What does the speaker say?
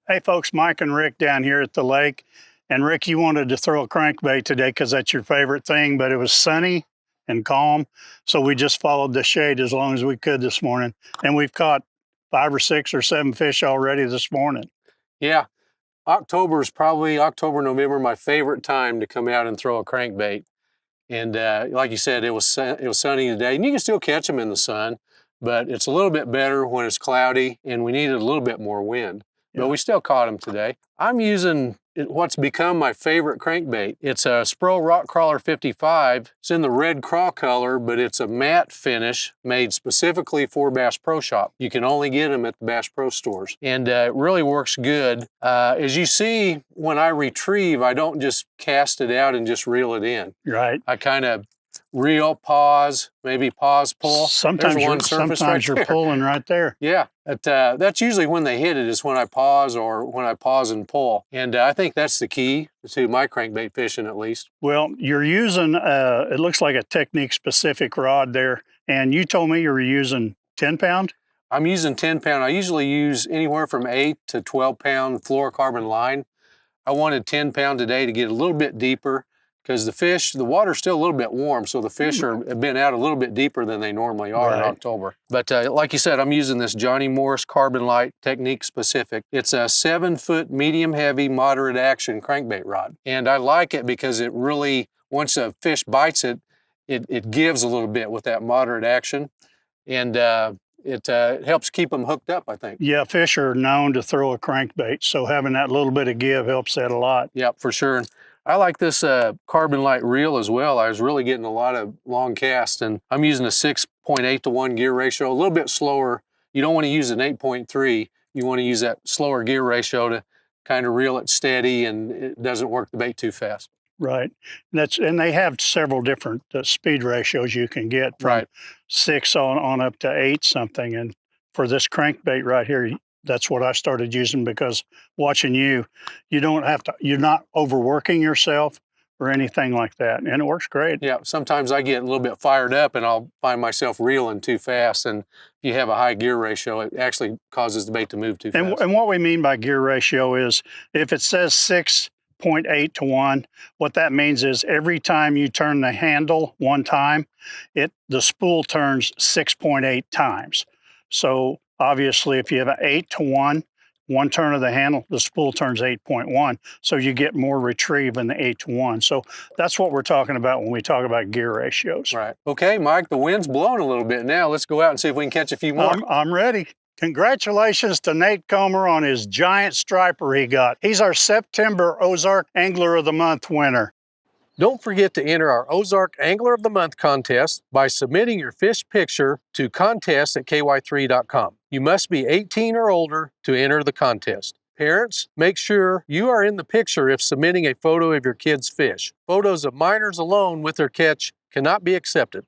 Hey folks, Mike and Rick down here at the lake. And Rick, you wanted to throw a crankbait today because that's your favorite thing, but it was sunny and calm. So we just followed the shade as long as we could this morning. And we've caught 5 or 6 or 7 fish already this morning. Yeah, October is probably, October, November, my favorite time to come out and throw a crankbait. And like you said, it was sunny today, and you can still catch them in the sun, but it's a little bit better when it's cloudy and we needed a little bit more wind. But we still caught them today. I'm using what's become my favorite crankbait. It's a Spro Rock Crawler 55. It's in the red craw color, but it's a matte finish made specifically for Bass Pro Shop. You can only get them at the Bass Pro stores. And it really works good. As you see, when I retrieve, I don't just cast it out and just reel it in. Right. I kind of reel, pause, maybe pause, pull. Sometimes you're pulling right there. Yeah, that's usually when they hit it, is when I pause or when I pause and pull. And I think that's the key to my crankbait fishing, at least. Well, you're using, it looks like a technique-specific rod there, and you told me you were using 10-pound? I'm using 10-pound. I usually use anywhere from 8 to 12-pound fluorocarbon line. I wanted 10-pound today to get a little bit deeper, because the water's still a little bit warm, so the fish have been out a little bit deeper than they normally are in October. But like you said, I'm using this Johnny Morris Carbon Light Technique Specific. It's a 7-foot medium heavy moderate action crankbait rod. And I like it because it really, once a fish bites it, it gives a little bit with that moderate action. And it helps keep them hooked up, I think. Yeah, fish are known to throw a crankbait, so having that little bit of give helps that a lot. Yep, for sure. I like this Carbon Light reel as well. I was really getting a lot of long casts, and I'm using a 6.8 to 1 gear ratio, a little bit slower. You don't want to use an 8.3. You want to use that slower gear ratio to kind of reel it steady, and it doesn't work the bait too fast. Right. And they have several different speed ratios you can get from 6 on up to 8 something. And for this crankbait right here, that's what I started using, because watching you don't have to, you're not overworking yourself or anything like that. And it works great. Yeah, sometimes I get a little bit fired up and I'll find myself reeling too fast. And if you have a high gear ratio, it actually causes the bait to move too fast. And what we mean by gear ratio is, if it says 6.8 to 1, what that means is every time you turn the handle one time, the spool turns 6.8 times. So obviously, if you have an 8 to 1 turn of the handle, the spool turns 8.1. So you get more retrieve in the 8 to 1. So that's what we're talking about when we talk about gear ratios. Right. Okay, Mike, the wind's blowing a little bit now. Let's go out and see if we can catch a few more. I'm ready. Congratulations to Nate Comer on his giant striper he got. He's our September Ozark Angler of the Month winner. Don't forget to enter our Ozark Angler of the Month contest by submitting your fish picture to contest@ky3.com. You must be 18 or older to enter the contest. Parents, make sure you are in the picture if submitting a photo of your kid's fish. Photos of minors alone with their catch cannot be accepted.